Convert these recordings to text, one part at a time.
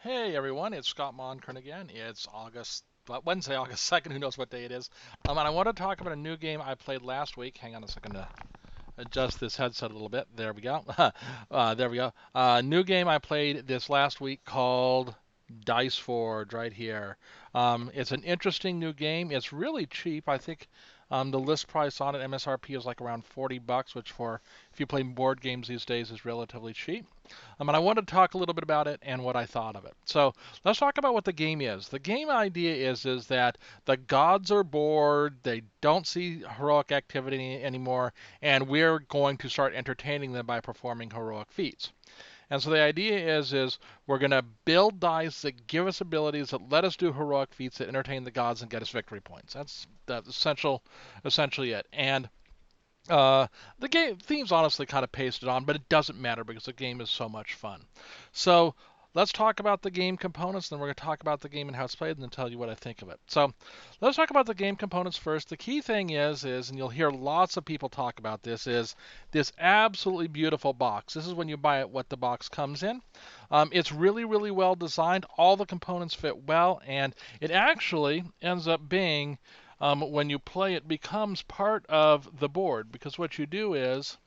Hey everyone, it's Scott Monkern again. It's Wednesday, August 2nd. Who knows what day it is? And I want to talk about a new game I played last week. Hang on a second to adjust this headset a little bit. There we go. There we go. New game I played this last week called Dice Forge right here. It's an interesting new game. It's really cheap. I think the list price on it, MSRP, is like around $40, which for if you play board games these days is relatively cheap. And I wanted to talk a little bit about it and what I thought of it. So let's talk about what the game is. The game idea is that the gods are bored, they don't see heroic activity anymore, and we're going to start entertaining them by performing heroic feats. And so the idea is we're going to build dice that give us abilities that let us do heroic feats that entertain the gods and get us victory points. That's essentially it. And the game theme's honestly kind of pasted on, but it doesn't matter because the game is so much fun. So let's talk about the game components, then we're going to talk about the game and how it's played, and then tell you what I think of it. So let's talk about the game components first. The key thing is, and you'll hear lots of people talk about this, is this absolutely beautiful box. This is when you buy it, what the box comes in. It's really, really well designed. All the components fit well, and it actually ends up being when you play it becomes part of the board because what you do is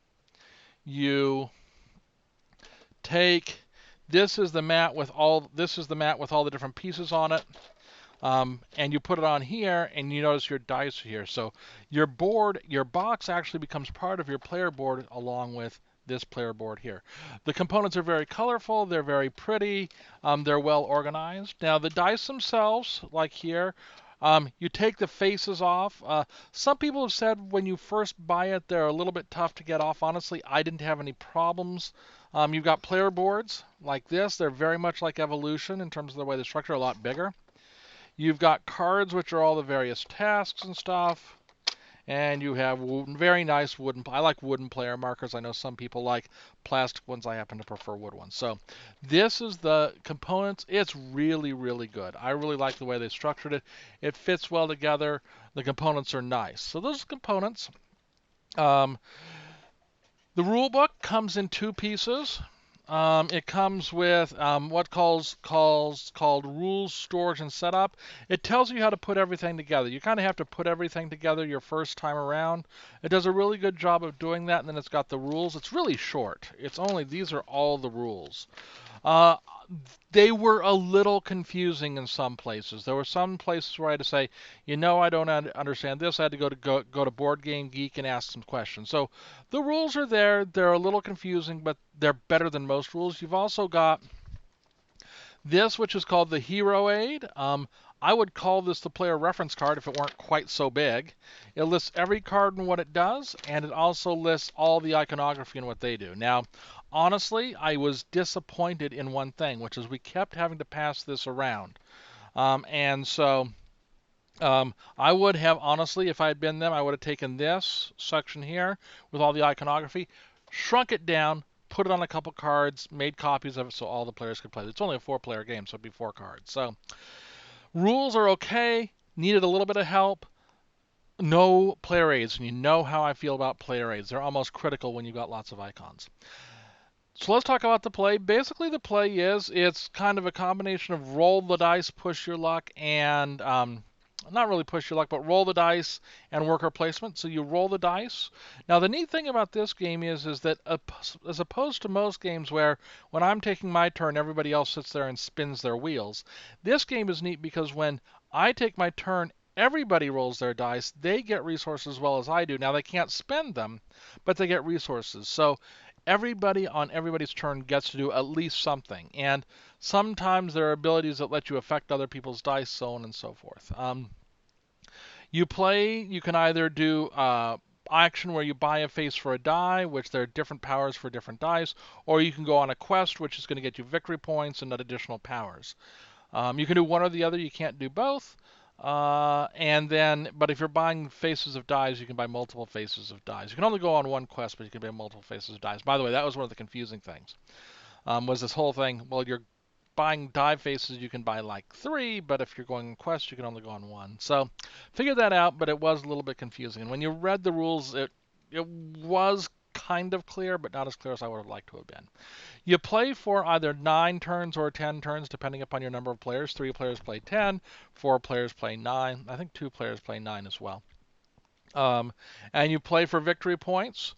you take this is the mat with all the different pieces on it, and you put it on here and you notice your dice here. So your box actually becomes part of your player board along with this player board here. The components are very colorful, they're very pretty, they're well organized. Now the dice themselves, like here, you take the faces off. Some people have said when you first buy it, they're a little bit tough to get off. Honestly, I didn't have any problems. You've got player boards like this. They're very much like Evolution in terms of the way they structure, a lot bigger. You've got cards, which are all the various tasks and stuff. And you have very nice wooden. I like wooden player markers. I know some people like plastic ones. I happen to prefer wood ones. So this is the components. It's really, really good. I really like the way they structured it. It fits well together. The components are nice. So those components. Um, the rule book comes in two pieces. It comes with what called rules, storage, and setup. It tells you how to put everything together. You kind of have to put everything together your first time around. It does a really good job of doing that, and then it's got the rules. It's really short. It's only these are all the rules. Uh, they were a little confusing in some places. There were some places where I had to say, I don't understand this. I had to go to Board Game Geek and ask some questions. So the rules are there. They're a little confusing, but they're better than most rules. You've also got this, which is called the Hero Aid. I would call this the player reference card if it weren't quite so big. It lists every card and what it does, and it also lists all the iconography and what they do. Now, honestly, I was disappointed in one thing, which is we kept having to pass this around. And so I would have, honestly, if I had been them, I would have taken this section here with all the iconography, shrunk it down, put it on a couple cards, made copies of it so all the players could play. It's only a four-player game, so it'd be four cards. So rules are okay. Needed a little bit of help. No player aids, and you know how I feel about player aids. They're almost critical when you've got lots of icons. So let's talk about the play. Basically, the play is it's kind of a combination of roll the dice, push your luck, and not really push your luck, but roll the dice and worker placement. So you roll the dice. Now the neat thing about this game is that as opposed to most games where when I'm taking my turn, everybody else sits there and spins their wheels. This game is neat because when I take my turn, everybody rolls their dice. They get resources as well as I do. Now they can't spend them, but they get resources. So everybody on everybody's turn gets to do at least something. And sometimes there are abilities that let you affect other people's dice, so on and so forth. You can either do action where you buy a face for a die, which there are different powers for different dice, or you can go on a quest, which is going to get you victory points and additional powers. You can do one or the other. You can't do both. But if you're buying faces of dies, you can buy multiple faces of dies. You can only go on one quest, but you can buy multiple faces of dies. By the way, that was one of the confusing things. Was this whole thing? Well, you're buying die faces, you can buy like three, but if you're going on quest, you can only go on one. So, figured that out, but it was a little bit confusing. And when you read the rules, it was kind of clear, but not as clear as I would have liked to have been. You play for either 9 turns or 10 turns, depending upon your number of players. 3 players play 10, 4 players play 9. I think 2 players play 9 as well. And you play for victory points,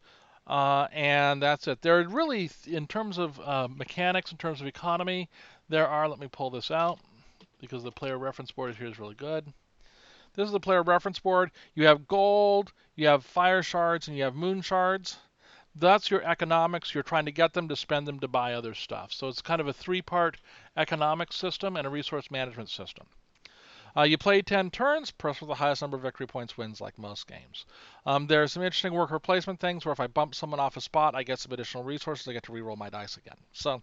and that's it. There are really, in terms of mechanics, in terms of economy, there are, let me pull this out, because the player reference board here is really good. This is the player reference board. You have gold, you have fire shards, and you have moon shards. That's your economics. You're trying to get them to spend them to buy other stuff. So it's kind of a 3-part economic system and a resource management system. You play 10 turns. Person with the highest number of victory points wins, like most games. There's some interesting worker placement things where if I bump someone off a spot, I get some additional resources. I get to reroll my dice again. So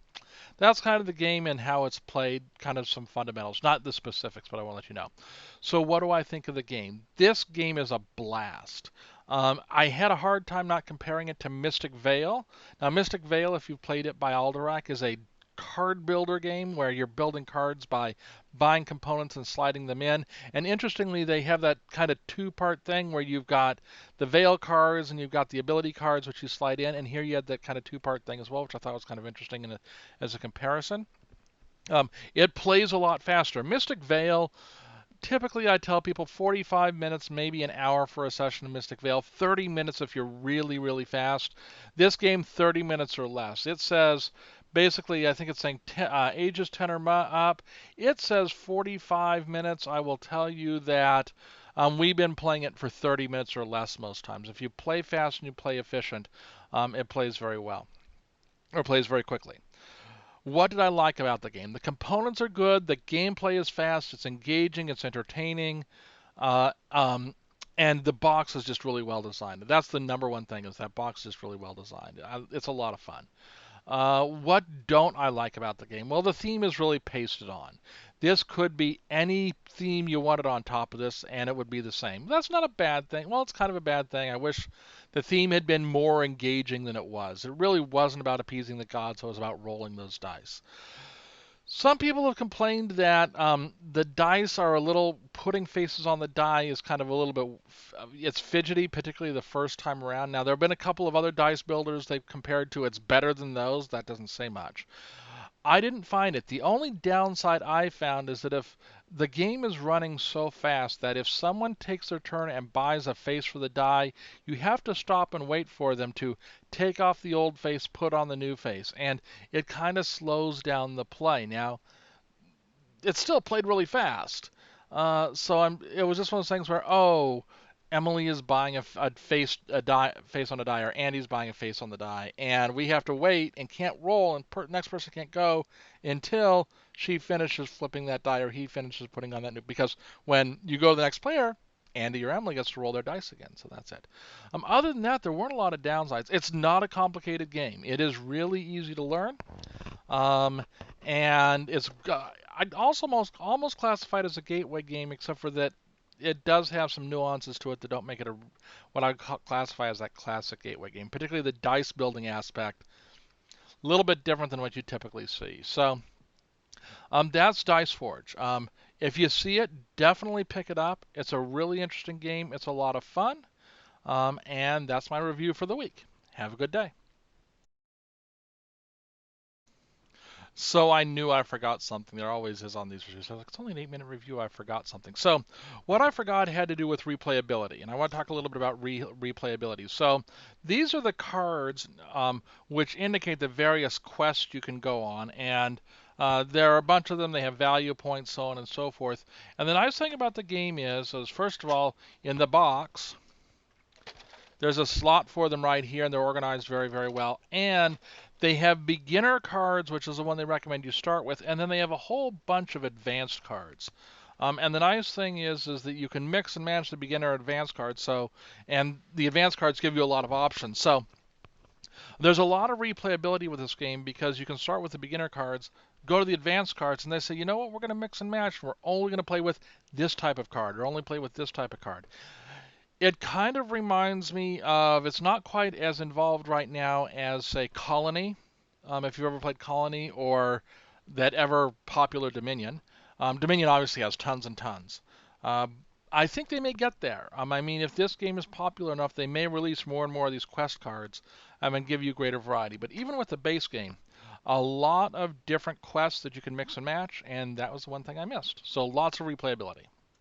that's kind of the game and how it's played, kind of some fundamentals. Not the specifics, but I want to let you know. So what do I think of the game? This game is a blast. I had a hard time not comparing it to Mystic Vale. Now, Mystic Vale, if you've played it by Alderac, is a card builder game where you're building cards by buying components and sliding them in. And interestingly, they have that kind of 2-part thing where you've got the Veil cards and you've got the ability cards which you slide in. And here you had that kind of 2-part thing as well, which I thought was kind of interesting as a comparison. It plays a lot faster. Mystic Vale, typically I tell people 45 minutes, maybe an hour for a session of Mystic Vale, 30 minutes if you're really, really fast. This game, 30 minutes or less. It says, basically, I think it's saying ages 10 or up. It says 45 minutes. I will tell you that we've been playing it for 30 minutes or less most times. If you play fast and you play efficient, it plays very well, or plays very quickly. What did I like about the game? The components are good. The gameplay is fast. It's engaging. It's entertaining. Uh, um, and the box is just really well designed. That's the number one thing, is that box is really well designed. It's a lot of fun. What don't I like about the game? Well, the theme is really pasted on. This could be any theme you wanted on top of this, and it would be the same. That's not a bad thing. Well, it's kind of a bad thing. I wish the theme had been more engaging than it was. It really wasn't about appeasing the gods, it was about rolling those dice. Some people have complained that the dice are a little, putting faces on the die is kind of a little bit, it's fidgety, particularly the first time around. Now, there have been a couple of other dice builders they've compared to. It's better than those. That doesn't say much. I didn't find it. The only downside I found is that if the game is running so fast that if someone takes their turn and buys a face for the die, you have to stop and wait for them to take off the old face, put on the new face, and it kind of slows down the play. Now, it's still played really fast. It was just one of those things where, oh, Emily is buying face on a die, or Andy's buying a face on the die, and we have to wait and can't roll, and next person can't go until she finishes flipping that die or he finishes putting on that new. Because when you go to the next player, Andy or Emily gets to roll their dice again. So that's it. Other than that, there weren't a lot of downsides. It's not a complicated game. It is really easy to learn. Um, and I'd also almost classify it as a gateway game, except for that it does have some nuances to it that don't make it what I classify as that classic gateway game, particularly the dice building aspect, a little bit different than what you typically see. So that's Dice Forge. If you see it, definitely pick it up. It's a really interesting game. It's a lot of fun. And that's my review for the week. Have a good day. So I knew I forgot something. There always is on these reviews. I was like, it's only an 8-minute review. I forgot something. So what I forgot had to do with replayability, and I want to talk a little bit about replayability. So these are the cards which indicate the various quests you can go on, and there are a bunch of them. They have value points, so on and so forth. And the nice thing about the game is first of all, in the box, there's a slot for them right here, and they're organized very, very well. And they have beginner cards, which is the one they recommend you start with, and then they have a whole bunch of advanced cards. And the nice thing is that you can mix and match the beginner and advanced cards. And the advanced cards give you a lot of options. So there's a lot of replayability with this game because you can start with the beginner cards, go to the advanced cards, and they say, you know what, we're going to mix and match. We're only going to play with this type of card, or only play with this type of card. It kind of reminds me of, it's not quite as involved right now as, say, Colony, if you've ever played Colony, or that ever popular Dominion. Dominion obviously has tons and tons. I think they may get there. I mean, if this game is popular enough, they may release more and more of these quest cards and give you greater variety. But even with the base game, a lot of different quests that you can mix and match, and that was the one thing I missed. So lots of replayability.